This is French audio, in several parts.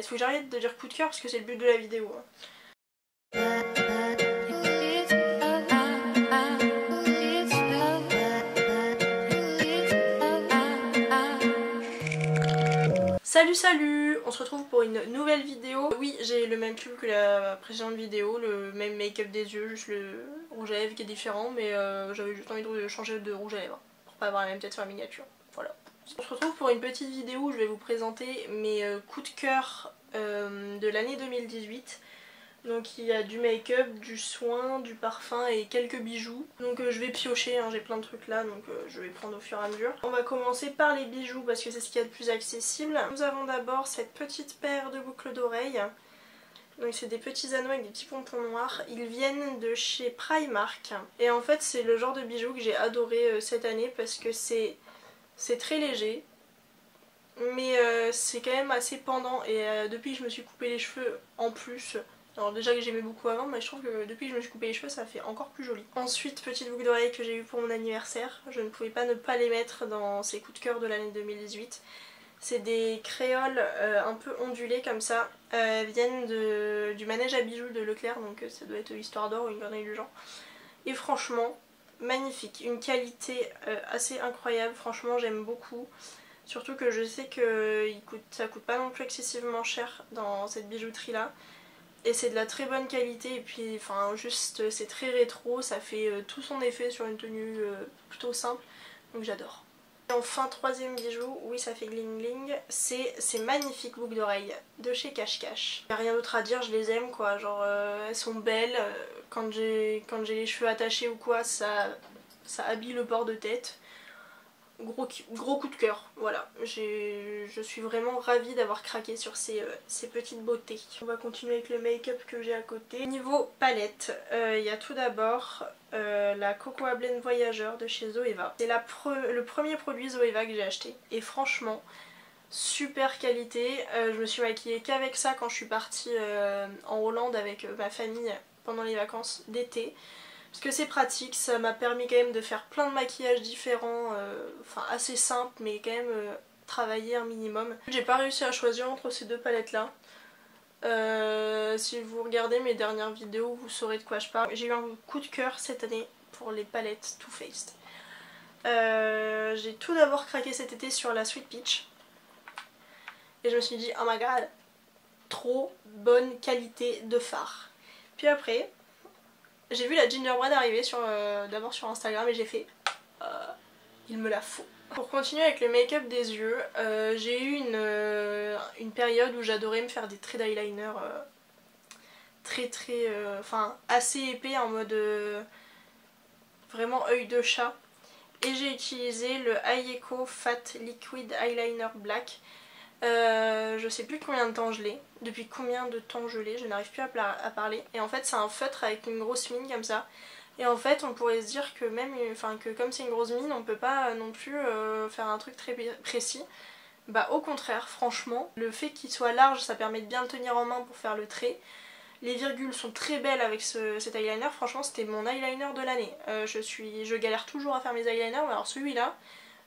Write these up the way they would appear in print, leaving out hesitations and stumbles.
Il faut que j'arrête de dire coup de cœur parce que c'est le but de la vidéo. Salut, on se retrouve pour une nouvelle vidéo. Oui, j'ai le même pull que la précédente vidéo, le même make-up des yeux, juste le rouge à lèvres qui est différent, mais j'avais juste envie de changer de rouge à lèvres pour pas avoir la même tête sur la miniature. Voilà. On se retrouve pour une petite vidéo où je vais vous présenter mes coups de cœur de l'année 2018. Donc il y a du make-up, du soin, du parfum et quelques bijoux. Donc je vais piocher, hein, j'ai plein de trucs là, donc je vais prendre au fur et à mesure. On va commencer par les bijoux parce que c'est ce qu'il y a de plus accessible. Nous avons d'abord cette petite paire de boucles d'oreilles. Donc c'est des petits anneaux avec des petits pompons noirs. Ils viennent de chez Primark. Et en fait c'est le genre de bijoux que j'ai adoré cette année parce que c'est très léger. Mais c'est quand même assez pendant et depuis que je me suis coupé les cheveux en plus... Alors déjà que j'aimais beaucoup avant, mais je trouve que depuis que je me suis coupé les cheveux ça fait encore plus joli. Ensuite, petite boucle d'oreille que j'ai eue pour mon anniversaire. Je ne pouvais pas ne pas les mettre dans ces coups de cœur de l'année 2018. C'est des créoles un peu ondulées comme ça. Elles viennent du manège à bijoux de Leclerc, donc ça doit être Histoire d'Or ou une connerie du genre. Et franchement, magnifique. Une qualité assez incroyable, franchement j'aime beaucoup. Surtout que je sais que ça coûte pas non plus excessivement cher dans cette bijouterie là. Et c'est de la très bonne qualité et puis enfin juste c'est très rétro, ça fait tout son effet sur une tenue plutôt simple, donc j'adore. Et enfin troisième bijou, oui ça fait gling gling, c'est ces magnifiques boucles d'oreilles de chez Cache Cache. Y a rien d'autre à dire, je les aime quoi, genre elles sont belles, quand j'ai les cheveux attachés ou quoi ça habille le bord de tête. Gros coup de cœur, voilà. Je suis vraiment ravie d'avoir craqué sur ces petites beautés. On va continuer avec le make-up que j'ai à côté. Niveau palette, il y a tout d'abord la Cocoa Blend Voyageur de chez Zoeva. C'est le premier produit Zoeva que j'ai acheté. Et franchement, super qualité. Je me suis maquillée qu'avec ça quand je suis partie en Hollande avec ma famille pendant les vacances d'été. Parce que c'est pratique, ça m'a permis quand même de faire plein de maquillages différents, enfin assez simples mais quand même travailler un minimum. J'ai pas réussi à choisir entre ces deux palettes là. Si vous regardez mes dernières vidéos vous saurez de quoi je parle. J'ai eu un coup de cœur cette année pour les palettes Too Faced. J'ai tout d'abord craqué cet été sur la Sweet Peach. Et je me suis dit oh my god, trop bonne qualité de fard. Puis après... j'ai vu la Gingerbread arriver d'abord sur Instagram et j'ai fait il me la faut. Pour continuer avec le make-up des yeux, j'ai eu une période où j'adorais me faire des traits d'eyeliner enfin assez épais en mode vraiment œil de chat. Et j'ai utilisé le Ayeko Fat Liquid Eyeliner Black. Je sais plus combien de temps je l'ai, depuis combien de temps je l'ai, je n'arrive plus à parler. Et en fait c'est un feutre avec une grosse mine comme ça. Et en fait on pourrait se dire que même, enfin que comme c'est une grosse mine on peut pas non plus faire un truc très précis. Bah au contraire, franchement, le fait qu'il soit large ça permet de bien le tenir en main pour faire le trait. Les virgules sont très belles avec cet eyeliner, franchement c'était mon eyeliner de l'année. Je galère toujours à faire mes eyeliners, mais alors celui-là...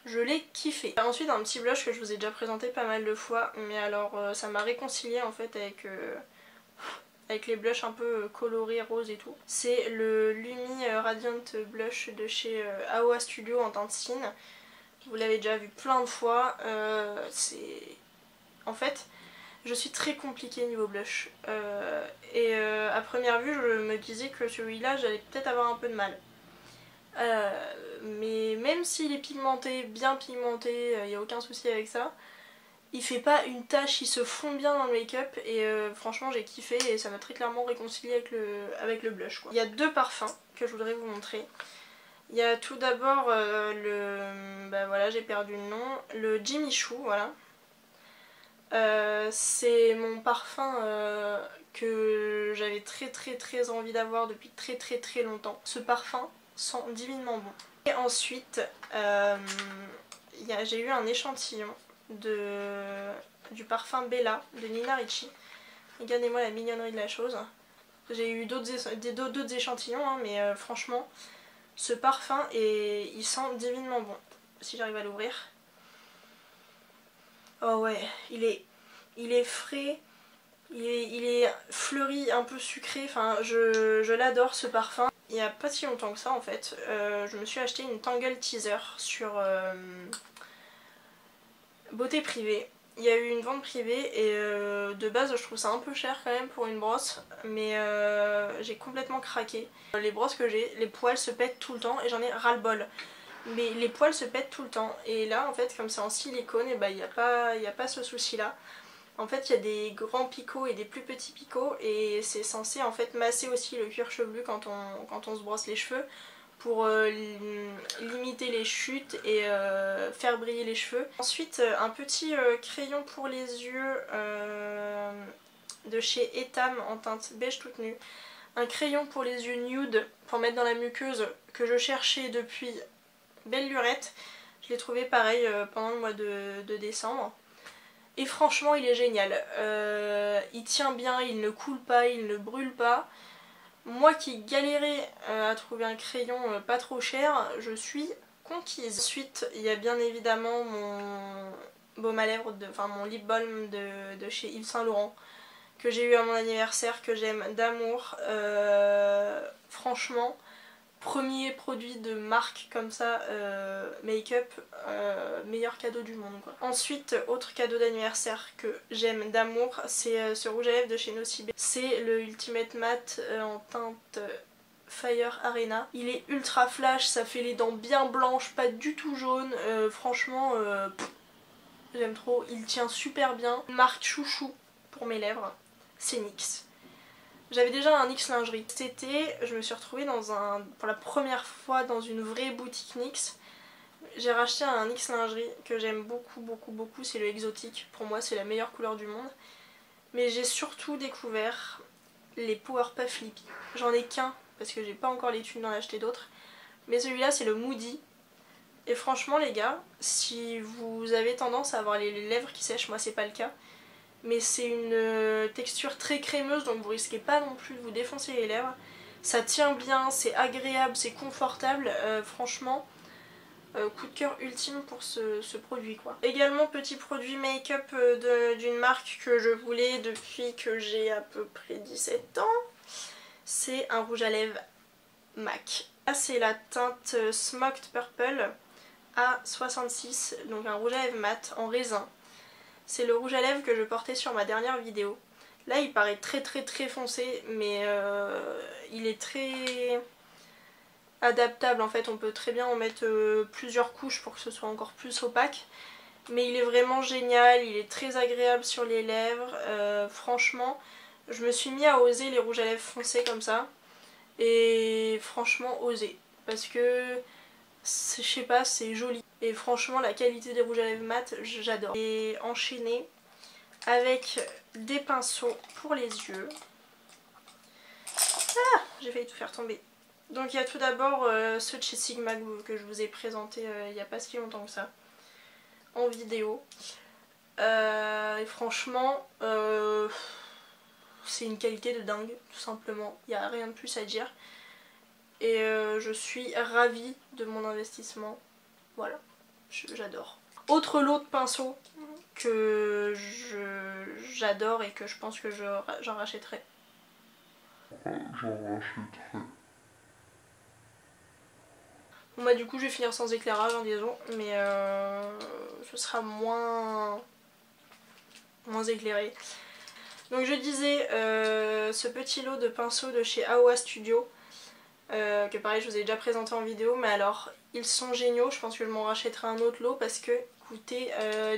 je l'ai kiffé. Ensuite un petit blush que je vous ai déjà présenté pas mal de fois, mais alors ça m'a réconcilié en fait avec les blushs un peu colorés, roses et tout. C'est le Lumi Radiant Blush de chez Aoa Studio en teinte cine. Vous l'avez déjà vu plein de fois. En fait, je suis très compliquée niveau blush. À première vue, je me disais que celui-là, j'allais peut-être avoir un peu de mal. Mais même s'il est pigmenté, bien pigmenté, il n'y a aucun souci avec ça. Il fait pas une tache, il se fond bien dans le make-up et franchement j'ai kiffé et ça m'a très clairement réconcilié avec le blush quoi. Il y a deux parfums que je voudrais vous montrer. Il y a tout d'abord bah voilà j'ai perdu le nom, le Jimmy Choo, voilà. C'est mon parfum que j'avais très envie d'avoir depuis très longtemps. Ce parfum sent divinement bon. Et ensuite j'ai eu un échantillon du parfum Bella de Nina Ricci. Regardez-moi la mignonnerie de la chose. J'ai eu d'autres échantillons hein, mais franchement ce parfum il sent divinement bon. Si j'arrive à l'ouvrir. Oh ouais, il est frais, Il est fleuri, un peu sucré, enfin je l'adore ce parfum. Il n'y a pas si longtemps que ça en fait, je me suis acheté une Tangle Teaser sur Beauté Privée. Il y a eu une vente privée et de base je trouve ça un peu cher quand même pour une brosse, mais j'ai complètement craqué. Les brosses que j'ai, les poils se pètent tout le temps et j'en ai ras-le-bol. Mais les poils se pètent tout le temps et là en fait comme c'est en silicone, et bah, il n'y a pas ce souci là. En fait il y a des grands picots et des plus petits picots et c'est censé en fait masser aussi le cuir chevelu quand on se brosse les cheveux pour limiter les chutes et faire briller les cheveux. Ensuite un petit crayon pour les yeux de chez Etam en teinte beige toute nue. Un crayon pour les yeux nude pour mettre dans la muqueuse que je cherchais depuis belle lurette. Je l'ai trouvé pareil pendant le mois de décembre. Et franchement il est génial. Il tient bien, il ne coule pas, il ne brûle pas. Moi qui galérais à trouver un crayon pas trop cher, je suis conquise. Ensuite il y a bien évidemment mon baume à lèvres, enfin mon lip balm de chez Yves Saint Laurent que j'ai eu à mon anniversaire, que j'aime d'amour. Franchement, premier produit de marque comme ça, make-up, meilleur cadeau du monde quoi. Ensuite, autre cadeau d'anniversaire que j'aime d'amour, c'est ce rouge à lèvres de chez Nocibé. C'est le Ultimate Matte en teinte Fire Arena. Il est ultra flash, ça fait les dents bien blanches, pas du tout jaunes. Franchement, j'aime trop. Il tient super bien. Marque chouchou pour mes lèvres, c'est NYX. J'avais déjà un NYX lingerie. Cet été, je me suis retrouvée pour la première fois dans une vraie boutique NYX. J'ai racheté un NYX lingerie que j'aime beaucoup beaucoup beaucoup, c'est le exotique. Pour moi c'est la meilleure couleur du monde. Mais j'ai surtout découvert les Powerpuff Lippy. J'en ai qu'un parce que j'ai pas encore les thunes d'en acheter d'autres. Mais celui-là c'est le Moody. Et franchement les gars, si vous avez tendance à avoir les lèvres qui sèchent, moi c'est pas le cas. Mais c'est une texture très crémeuse donc vous risquez pas non plus de vous défoncer les lèvres. Ça tient bien, c'est agréable, c'est confortable, franchement coup de cœur ultime pour ce produit quoi. Également petit produit make-up d'une marque que je voulais depuis que j'ai à peu près 17 ans. C'est un rouge à lèvres MAC. Là c'est la teinte Smoked Purple A66, donc un rouge à lèvres mat en raisin. C'est le rouge à lèvres que je portais sur ma dernière vidéo. Là il paraît très foncé mais il est très adaptable en fait, on peut très bien en mettre plusieurs couches pour que ce soit encore plus opaque. Mais il est vraiment génial, il est très agréable sur les lèvres, franchement je me suis mis à oser les rouges à lèvres foncés comme ça. Et franchement oser, parce que je sais pas, c'est joli. Et franchement la qualité des rouges à lèvres mat, j'adore. Et enchaîner avec des pinceaux pour les yeux. Ah, j'ai failli tout faire tomber. Donc il y a tout d'abord ceux de chez Sigma que je vous ai présenté il n'y a pas si longtemps que ça en vidéo. Et franchement c'est une qualité de dingue tout simplement, il n'y a rien de plus à dire. Et je suis ravie de mon investissement, voilà, j'adore. Autre lot de pinceaux que j'adore et que je pense que j'en rachèterai. Bon bah du coup je vais finir sans éclairage en liaison, mais ce sera moins éclairé. Donc je disais ce petit lot de pinceaux de chez Aowa Studio, que pareil je vous ai déjà présenté en vidéo, mais alors ils sont géniaux, je pense que je m'en rachèterai un autre lot parce que coûtait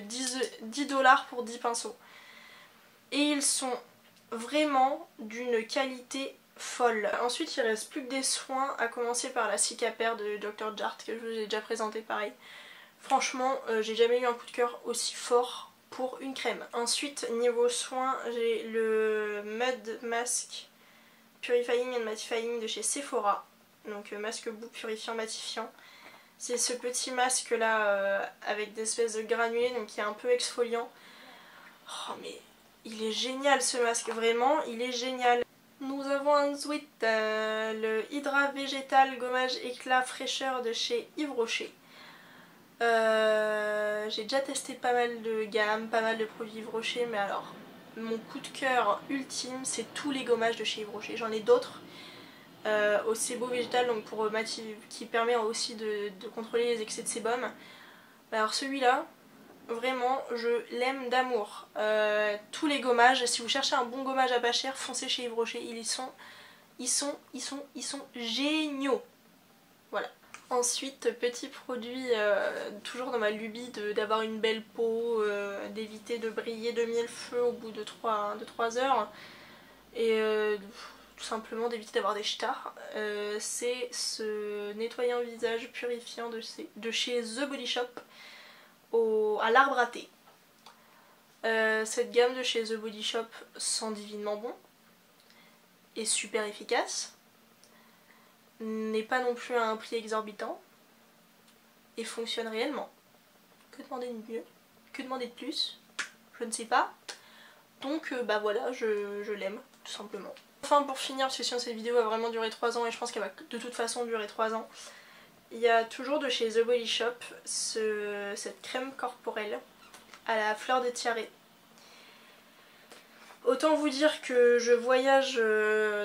10$ pour 10 pinceaux. Et ils sont vraiment d'une qualité folle. Ensuite il reste plus que des soins, à commencer par la Cicapair de Dr. Jart que je vous ai déjà présenté pareil. Franchement j'ai jamais eu un coup de cœur aussi fort pour une crème. Ensuite niveau soins j'ai le Mud Mask Purifying and Mattifying de chez Sephora. Donc masque boue purifiant matifiant. C'est ce petit masque là avec des espèces de granulés donc qui est un peu exfoliant. Oh mais il est génial ce masque, vraiment il est génial. Nous avons ensuite le Hydra Végétal Gommage Éclat Fraîcheur de chez Yves Rocher. J'ai déjà testé pas mal de gammes, pas mal de produits Yves Rocher, mais alors mon coup de cœur ultime, c'est tous les gommages de chez Yves Rocher. J'en ai d'autres. Au sebo végétal, donc pour qui permet aussi de contrôler les excès de sébum. Alors celui-là, vraiment, je l'aime d'amour. Tous les gommages, si vous cherchez un bon gommage à pas cher, foncez chez Yves Rocher. Ils sont géniaux. Voilà. Ensuite, petit produit, toujours dans ma lubie d'avoir une belle peau, d'éviter de briller de mille feux au bout de 3 heures. Et tout simplement d'éviter d'avoir des stars. C'est ce nettoyant visage purifiant de chez The Body Shop à l'arbre à thé. Cette gamme de chez The Body Shop sent divinement bon, est super efficace, n'est pas non plus à un prix exorbitant et fonctionne réellement. Que demander de mieux? Que demander de plus? Je ne sais pas. Donc bah voilà, je l'aime tout simplement. Enfin pour finir, parce que sinon cette vidéo va vraiment durer 3 ans et je pense qu'elle va de toute façon durer 3 ans. Il y a toujours de chez The Body Shop cette crème corporelle à la fleur de tiare. Autant vous dire que je voyage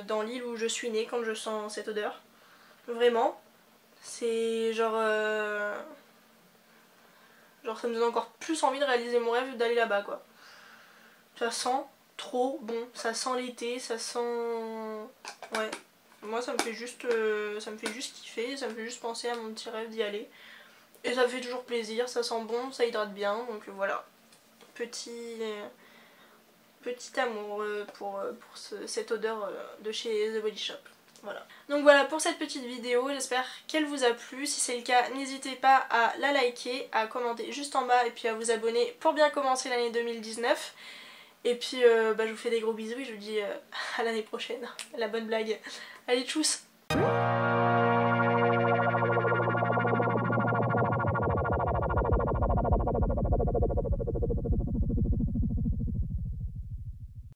dans l'île où je suis née quand je sens cette odeur. Vraiment. C'est genre ça me donne encore plus envie de réaliser mon rêve d'aller là-bas quoi. Ça sent trop bon, ça sent l'été, ça sent... Ouais, moi ça me fait juste kiffer, ça me fait juste penser à mon petit rêve d'y aller. Et ça me fait toujours plaisir, ça sent bon, ça hydrate bien, donc voilà. Petit amour pour cette odeur de chez The Body Shop. Voilà. Donc voilà pour cette petite vidéo, j'espère qu'elle vous a plu. Si c'est le cas, n'hésitez pas à la liker, à commenter juste en bas et puis à vous abonner pour bien commencer l'année 2019. Et puis je vous fais des gros bisous et je vous dis à l'année prochaine. La bonne blague. Allez, tchuss!